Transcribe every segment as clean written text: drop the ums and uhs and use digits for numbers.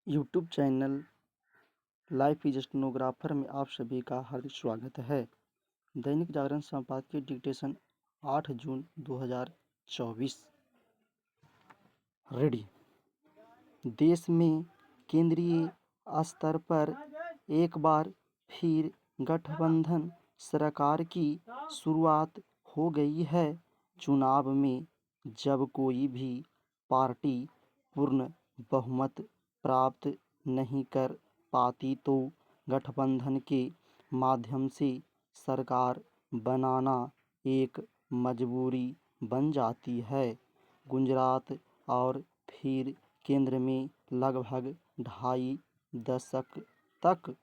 YouTube channel life is stenographer में आप सभी का हार्दिक स्वागत है। दैनिक जागरण संपादकीय डिक्टेशन 8 जून 2024। रेडी। देश में केंद्रीय स्तर पर एक बार फिर गठबंधन सरकार की शुरुआत हो गई है। चुनाव में जब कोई भी पार्टी पूर्ण बहुमत प्राप्त नहीं कर पाती तो गठबंधन के माध्यम से सरकार बनाना एक मजबूरी बन जाती है। गुजरात और फिर केंद्र में लगभग 2.5 दशक तक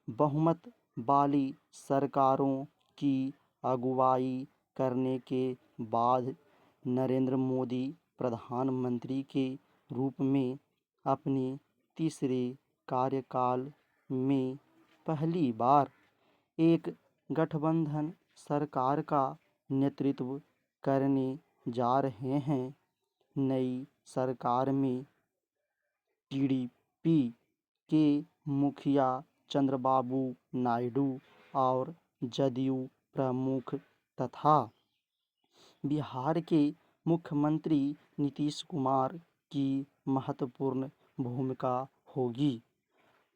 बहुमत वाली सरकारों की अगुवाई करने के बाद नरेंद्र मोदी प्रधानमंत्री के रूप में अपने तीसरे कार्यकाल में पहली बार एक गठबंधन सरकार का नेतृत्व करने जा रहे हैं। नई सरकार में टीडीपी के मुखिया चंद्रबाबू नायडू और जदयू प्रमुख तथा बिहार के मुख्यमंत्री नीतीश कुमार की महत्वपूर्ण भूमिका होगी।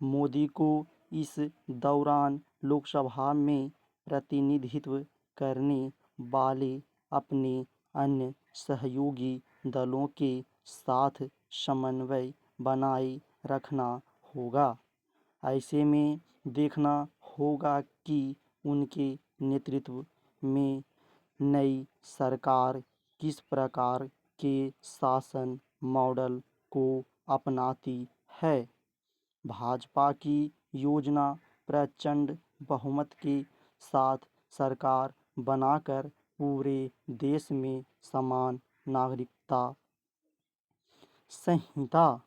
मोदी को इस दौरान लोकसभा में प्रतिनिधित्व करने वाले अपने अन्य सहयोगी दलों के साथ समन्वय बनाए रखना होगा। ऐसे में देखना होगा कि उनके नेतृत्व में नई सरकार किस प्रकार के शासन मॉडल को अपनाती है। भाजपा की योजना प्रचंड बहुमत के साथ सरकार बनाकर पूरे देश में समान नागरिकता संहिता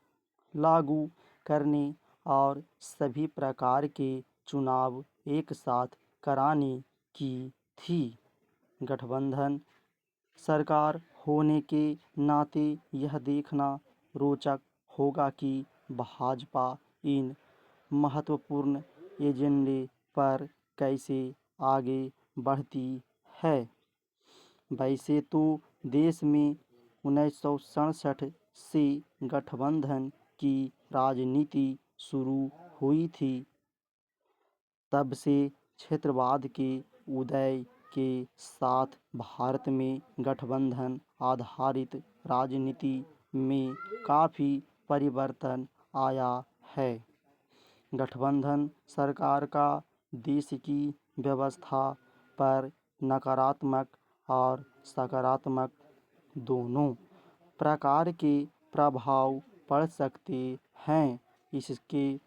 लागू करने और सभी प्रकार के चुनाव एक साथ कराने की थी। गठबंधन सरकार होने के नाते यह देखना रोचक होगा कि भाजपा इन महत्वपूर्ण एजेंडे पर कैसे आगे बढ़ती है। वैसे तो देश में 1967 से गठबंधन की राजनीति शुरू हुई थी। तब से क्षेत्रवाद के उदय के साथ भारत में गठबंधन आधारित राजनीति में काफ़ी परिवर्तन आया है। गठबंधन सरकार का देश की व्यवस्था पर नकारात्मक और सकारात्मक दोनों प्रकार के प्रभाव पड़ सकते हैं। इसके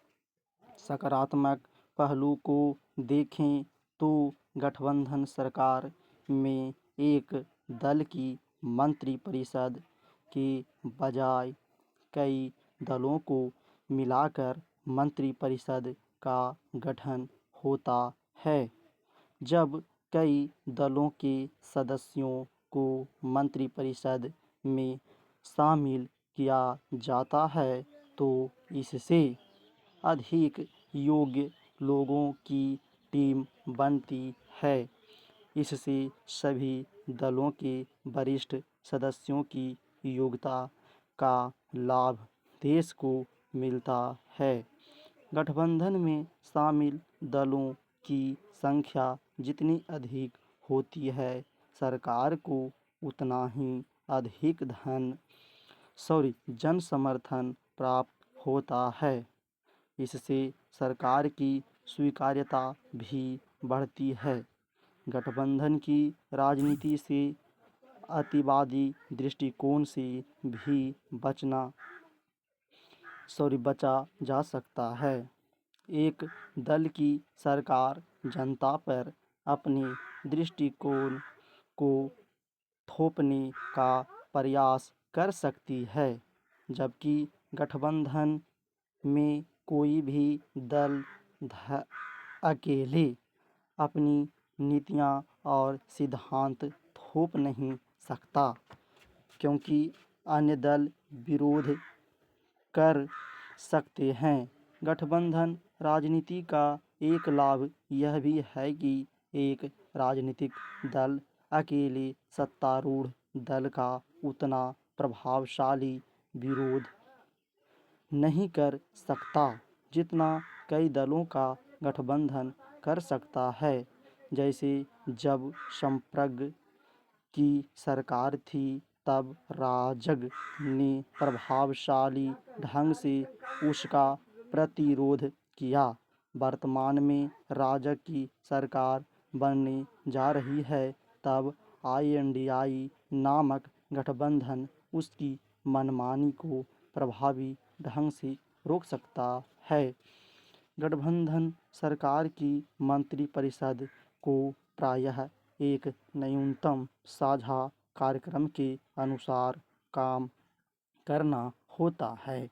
सकारात्मक पहलू को देखें तो गठबंधन सरकार में एक दल की मंत्रिपरिषद के बजाय कई दलों को मिलाकर मंत्रिपरिषद का गठन होता है। जब कई दलों के सदस्यों को मंत्रिपरिषद में शामिल किया जाता है तो इससे अधिक योग्य लोगों की टीम बनती है। इससे सभी दलों के वरिष्ठ सदस्यों की योग्यता का लाभ देश को मिलता है। गठबंधन में शामिल दलों की संख्या जितनी अधिक होती है सरकार को उतना ही अधिक जन समर्थन प्राप्त होता है। इससे सरकार की स्वीकार्यता भी बढ़ती है। गठबंधन की राजनीति से अतिवादी दृष्टिकोण से भी बचा जा सकता है। एक दल की सरकार जनता पर अपने दृष्टिकोण को थोपने का प्रयास कर सकती है, जबकि गठबंधन में कोई भी दल अकेले अपनी नीतियां और सिद्धांत थोप नहीं सकता, क्योंकि अन्य दल विरोध कर सकते हैं। गठबंधन राजनीति का एक लाभ यह भी है कि एक राजनीतिक दल अकेले सत्तारूढ़ दल का उतना प्रभावशाली विरोध नहीं कर सकता जितना कई दलों का गठबंधन कर सकता है। जैसे जब संप्रग की सरकार थी तब राजग ने प्रभावशाली ढंग से उसका प्रतिरोध किया। वर्तमान में राजग की सरकार बनने जा रही है तब INDI नामक गठबंधन उसकी मनमानी को प्रभावी ढंग से रोक सकता है। गठबंधन सरकार की मंत्रिपरिषद को प्रायः एक न्यूनतम साझा कार्यक्रम के अनुसार काम करना होता है।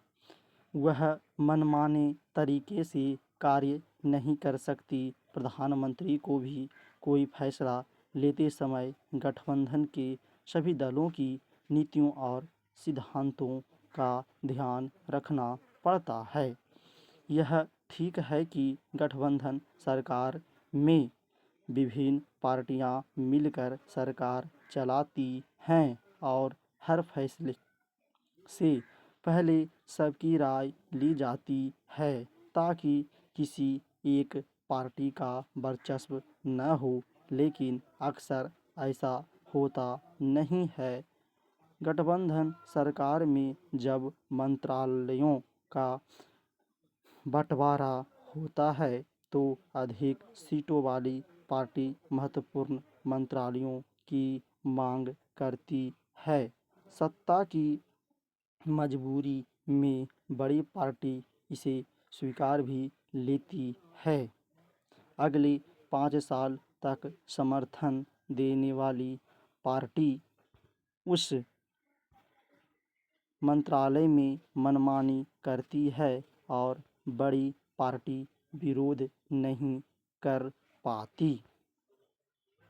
वह मनमाने तरीके से कार्य नहीं कर सकती। प्रधानमंत्री को भी कोई फैसला लेते समय गठबंधन के सभी दलों की नीतियों और सिद्धांतों का ध्यान रखना पड़ता है। यह ठीक है कि गठबंधन सरकार में विभिन्न पार्टियां मिलकर सरकार चलाती हैं और हर फैसले से पहले सबकी राय ली जाती है ताकि किसी एक पार्टी का वर्चस्व न हो, लेकिन अक्सर ऐसा होता नहीं है। गठबंधन सरकार में जब मंत्रालयों का बंटवारा होता है तो अधिक सीटों वाली पार्टी महत्वपूर्ण मंत्रालयों की मांग करती है। सत्ता की मजबूरी में बड़ी पार्टी इसे स्वीकार भी लेती है। अगले 5 साल तक समर्थन देने वाली पार्टी उस मंत्रालय में मनमानी करती है और बड़ी पार्टी विरोध नहीं कर पाती।